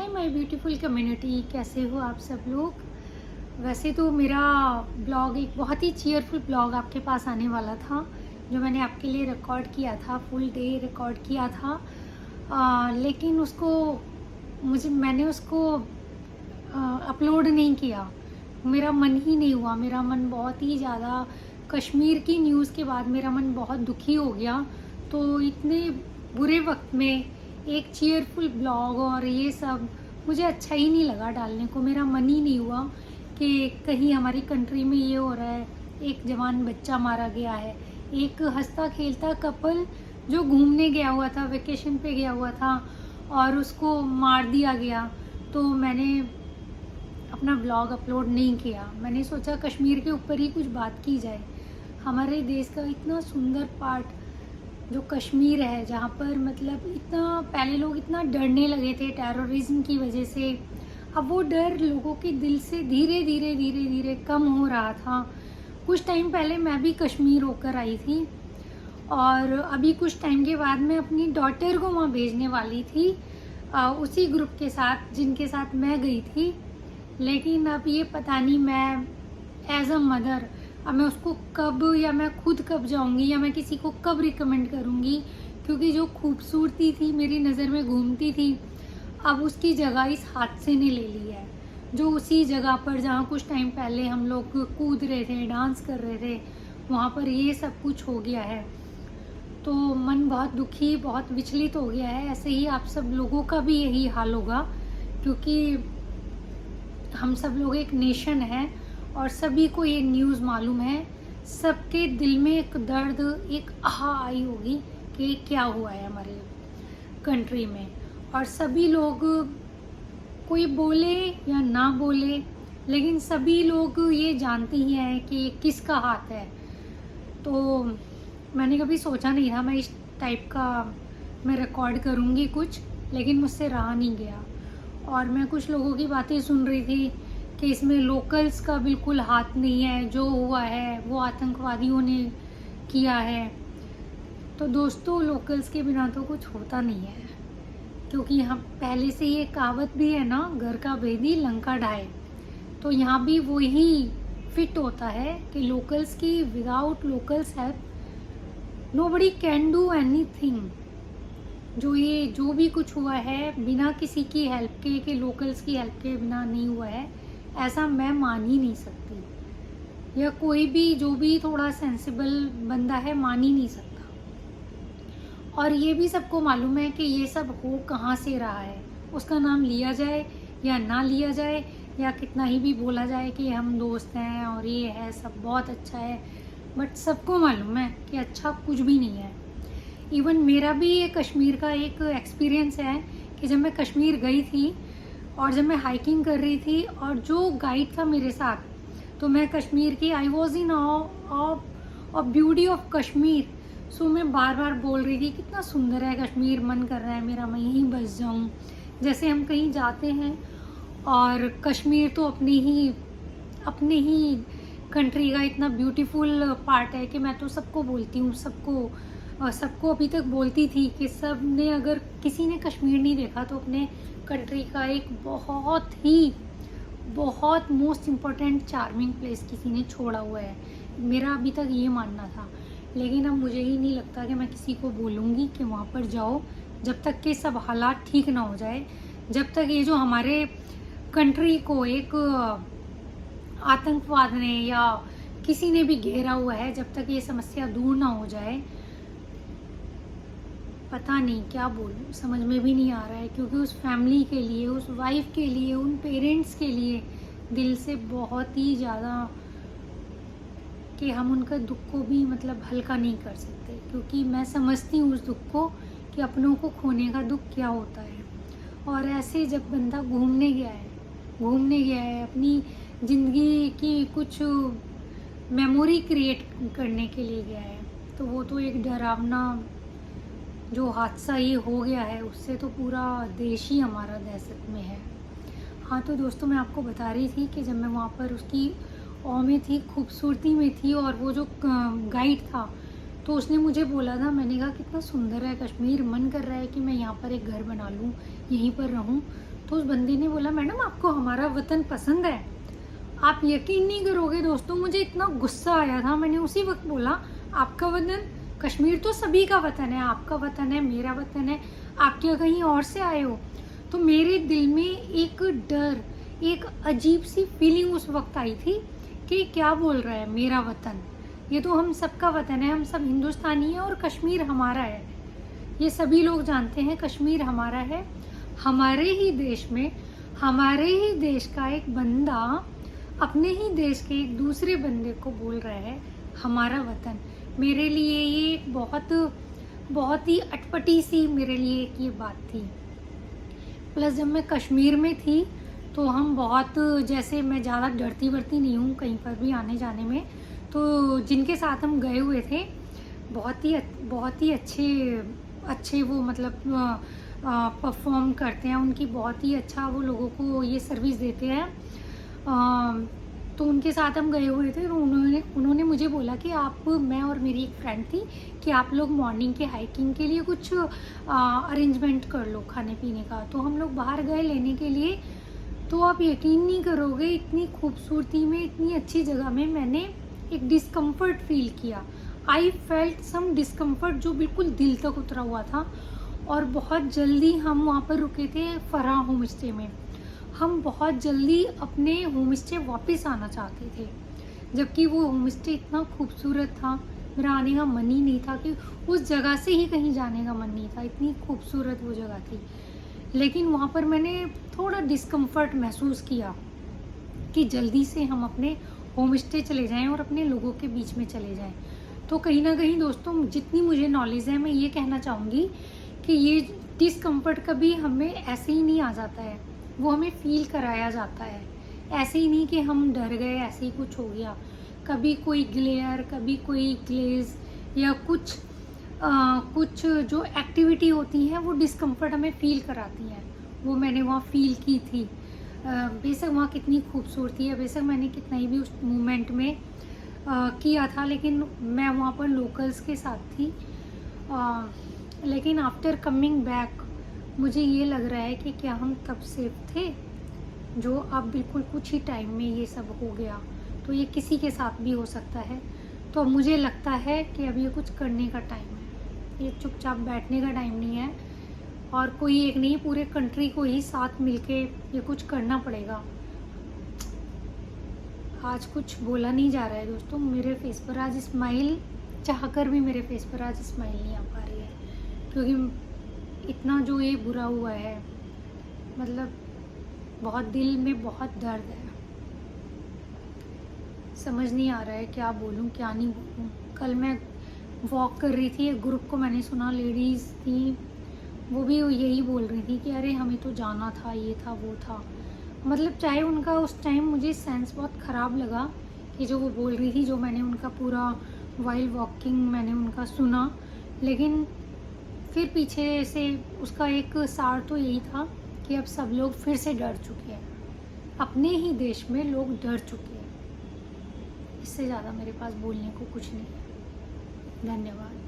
My beautiful community, कैसे हो आप सब लोग। वैसे तो मेरा ब्लॉग एक बहुत ही चीयरफुल ब्लॉग आपके पास आने वाला था, जो मैंने आपके लिए रिकॉर्ड किया था, फुल डे रिकॉर्ड किया था। लेकिन मैंने उसको अपलोड नहीं किया। मेरा मन ही नहीं हुआ, मेरा मन बहुत ही ज़्यादा कश्मीर की न्यूज़ के बाद मेरा मन बहुत दुखी हो गया। तो इतने बुरे वक्त में एक चीयरफुल ब्लॉग और ये सब मुझे अच्छा ही नहीं लगा डालने को। मेरा मन ही नहीं हुआ कि कहीं हमारी कंट्री में ये हो रहा है, एक जवान बच्चा मारा गया है, एक हंसता खेलता कपल जो घूमने गया हुआ था, वेकेशन पे गया हुआ था और उसको मार दिया गया। तो मैंने अपना ब्लॉग अपलोड नहीं किया। मैंने सोचा कश्मीर के ऊपर ही कुछ बात की जाए। हमारे देश का इतना सुंदर पार्ट जो कश्मीर है, जहाँ पर मतलब इतना पहले लोग इतना डरने लगे थे टेररिज्म की वजह से, अब वो डर लोगों के दिल से धीरे धीरे धीरे धीरे कम हो रहा था। कुछ टाइम पहले मैं भी कश्मीर होकर आई थी और अभी कुछ टाइम के बाद मैं अपनी डॉटर को वहाँ भेजने वाली थी, उसी ग्रुप के साथ जिनके साथ मैं गई थी। लेकिन अब ये पता नहीं मैं एज अ मदर अब मैं उसको कब, या मैं खुद कब जाऊंगी, या मैं किसी को कब रिकमेंड करूंगी, क्योंकि जो खूबसूरती थी मेरी नज़र में घूमती थी, अब उसकी जगह इस हादसे ने ले ली है। जो उसी जगह पर जहाँ कुछ टाइम पहले हम लोग कूद रहे थे, डांस कर रहे थे, वहाँ पर ये सब कुछ हो गया है। तो मन बहुत दुखी, बहुत विचलित हो गया है। ऐसे ही आप सब लोगों का भी यही हाल होगा, क्योंकि हम सब लोग एक नेशन है और सभी को ये न्यूज़ मालूम है। सबके दिल में एक दर्द, एक आह आई होगी कि क्या हुआ है हमारे कंट्री में। और सभी लोग, कोई बोले या ना बोले, लेकिन सभी लोग ये जानते ही हैं कि ये किसका हाथ है। तो मैंने कभी सोचा नहीं था मैं इस टाइप का मैं रिकॉर्ड करूँगी कुछ, लेकिन मुझसे रहा नहीं गया। और मैं कुछ लोगों की बातें सुन रही थी कि इसमें लोकल्स का बिल्कुल हाथ नहीं है, जो हुआ है वो आतंकवादियों ने किया है। तो दोस्तों, लोकल्स के बिना तो कुछ होता नहीं है, क्योंकि यहाँ पहले से ये कहावत भी है ना, घर का भेदी लंका ढाए। तो यहाँ भी वही फिट होता है कि लोकल्स की, without locals help nobody can do anything. जो भी कुछ हुआ है बिना किसी की हेल्प के, कि लोकल्स की हेल्प के बिना नहीं हुआ है, ऐसा मैं मान ही नहीं सकती। या कोई भी जो भी थोड़ा सेंसिबल बंदा है मान ही नहीं सकता। और ये भी सबको मालूम है कि ये सब हो कहाँ से रहा है। उसका नाम लिया जाए या ना लिया जाए, या कितना ही भी बोला जाए कि हम दोस्त हैं और ये है सब बहुत अच्छा है, बट सबको मालूम है कि अच्छा कुछ भी नहीं है। इवन मेरा भी ये कश्मीर का एक एक्सपीरियंस है कि जब मैं कश्मीर गई थी और जब मैं हाइकिंग कर रही थी और जो गाइड था मेरे साथ, तो मैं कश्मीर की, I was in of beauty of Kashmir. So मैं बार बार बोल रही थी कितना सुंदर है कश्मीर, मन कर रहा है मेरा मैं यहीं बस जाऊं। जैसे हम कहीं जाते हैं और कश्मीर तो अपने ही कंट्री का इतना ब्यूटीफुल पार्ट है कि मैं तो सबको बोलती हूँ, सबको अभी तक बोलती थी कि सब ने, अगर किसी ने कश्मीर नहीं देखा तो अपने कंट्री का एक बहुत मोस्ट इम्पॉर्टेंट चार्मिंग प्लेस किसी ने छोड़ा हुआ है। मेरा अभी तक ये मानना था, लेकिन अब मुझे ही नहीं लगता कि मैं किसी को बोलूँगी कि वहाँ पर जाओ, जब तक कि सब हालात ठीक ना हो जाए, जब तक ये जो हमारे कंट्री को एक आतंकवाद ने या किसी ने भी घेरा हुआ है, जब तक ये समस्या दूर ना हो जाए, पता नहीं क्या बोलूं, समझ में भी नहीं आ रहा है। क्योंकि उस फैमिली के लिए, उस वाइफ के लिए, उन पेरेंट्स के लिए दिल से बहुत ही ज़्यादा, कि हम उनका दुख को भी मतलब हल्का नहीं कर सकते, क्योंकि मैं समझती हूँ उस दुख को कि अपनों को खोने का दुख क्या होता है। और ऐसे जब बंदा घूमने गया है अपनी ज़िंदगी की कुछ मेमोरी क्रिएट करने के लिए गया है, तो वो तो एक डरावना जो हादसा ये हो गया है, उससे तो पूरा देश ही हमारा दहशत में है। हाँ, तो दोस्तों, मैं आपको बता रही थी कि जब मैं वहाँ पर उसकी ऑ में थी, खूबसूरती में थी, और वो जो गाइड था, तो उसने मुझे बोला था, मैंने कहा कितना सुंदर है कश्मीर, मन कर रहा है कि मैं यहाँ पर एक घर बना लूँ, यहीं पर रहूँ। तो उस बंदी ने बोला मैडम आपको हमारा वतन पसंद है? आप यकीन नहीं करोगे दोस्तों, मुझे इतना गुस्सा आया था। मैंने उसी वक्त बोला आपका वतन, कश्मीर तो सभी का वतन है, आपका वतन है, मेरा वतन है, आप क्या कहीं और से आए हो? तो मेरे दिल में एक डर, एक अजीब सी फीलिंग उस वक्त आई थी कि क्या बोल रहा है मेरा वतन, ये तो हम सबका वतन है, हम सब हिंदुस्तानी हैं और कश्मीर हमारा है। ये सभी लोग जानते हैं कश्मीर हमारा है। हमारे ही देश में, हमारे ही देश का एक बंदा अपने ही देश के एक दूसरे बंदे को बोल रहा है हमारा वतन। मेरे लिए ये एक बहुत ही अटपटी सी मेरे लिए एक ये बात थी। प्लस जब मैं कश्मीर में थी तो हम बहुत, जैसे मैं ज़्यादा डरती वरती नहीं हूँ कहीं पर भी आने जाने में, तो जिनके साथ हम गए हुए थे बहुत ही अच्छे वो मतलब परफॉर्म करते हैं, उनकी बहुत ही अच्छा वो लोगों को ये सर्विस देते हैं। तो उनके साथ हम गए हुए थे, तो उन्होंने मुझे बोला कि आप, मैं और मेरी एक फ्रेंड थी, कि आप लोग मॉर्निंग के हाइकिंग के लिए कुछ अरेंजमेंट कर लो खाने पीने का। तो हम लोग बाहर गए लेने के लिए। तो आप यकीन नहीं करोगे, इतनी खूबसूरती में, इतनी अच्छी जगह में मैंने एक डिस्कम्फर्ट फील किया। आई फेल्ट सम डिस्कम्फर्ट जो बिल्कुल दिल तक उतरा हुआ था। और बहुत जल्दी हम वहाँ पर रुके थे फराह होम स्टे में। हम बहुत जल्दी अपने होम स्टे वापस आना चाहते थे, जबकि वो होम स्टे इतना खूबसूरत था, मेरा आने का मन ही नहीं था, कि उस जगह से ही कहीं जाने का मन नहीं था, इतनी खूबसूरत वो जगह थी। लेकिन वहाँ पर मैंने थोड़ा डिस्कम्फर्ट महसूस किया कि जल्दी से हम अपने होम स्टे चले जाएं और अपने लोगों के बीच में चले जाएं। तो कहीं ना कहीं दोस्तों, जितनी मुझे नॉलेज है, मैं ये कहना चाहूँगी कि ये डिस्कम्फर्ट कभी हमें ऐसे ही नहीं आ जाता है, वो हमें फील कराया जाता है। ऐसे ही नहीं कि हम डर गए, ऐसे ही कुछ हो गया। कभी कोई ग्लेयर, कभी कोई ग्लेज या कुछ जो एक्टिविटी होती हैं वो डिस्कम्फर्ट हमें फील कराती हैं। वो मैंने वहाँ फील की थी। बेशक वहाँ कितनी खूबसूरती है, बेशक मैंने कितना ही भी उस मोमेंट में किया था, लेकिन मैं वहाँ पर लोकल्स के साथ थी। लेकिन आफ्टर कमिंग बैक मुझे ये लग रहा है कि क्या हम तब सेफ थे, जो अब बिल्कुल कुछ ही टाइम में ये सब हो गया। तो ये किसी के साथ भी हो सकता है। तो अब मुझे लगता है कि अब ये कुछ करने का टाइम है, ये चुपचाप बैठने का टाइम नहीं है, और कोई एक नहीं, पूरे कंट्री को ही साथ मिलके ये कुछ करना पड़ेगा। आज कुछ बोला नहीं जा रहा है दोस्तों, मेरे फेस पर आज स्माइल, चाहकर भी मेरे फेस पर आज स्माइल नहीं आ पा रही है, क्योंकि इतना जो ये बुरा हुआ है, मतलब बहुत दिल में बहुत दर्द है। समझ नहीं आ रहा है क्या बोलूँ क्या नहीं बोलूँ। कल मैं वॉक कर रही थी, एक ग्रुप को मैंने सुना, लेडीज़ थी, वो भी यही बोल रही थी कि अरे हमें तो जाना था, ये था वो था। मतलब चाहे उनका उस टाइम मुझे सेंस बहुत ख़राब लगा कि जो वो बोल रही थी, जो मैंने उनका पूरा वाइल वॉकिंग मैंने उनका सुना, लेकिन फिर पीछे से उसका एक सार तो यही था कि अब सब लोग फिर से डर चुके हैं, अपने ही देश में लोग डर चुके हैं। इससे ज़्यादा मेरे पास बोलने को कुछ नहीं है। धन्यवाद।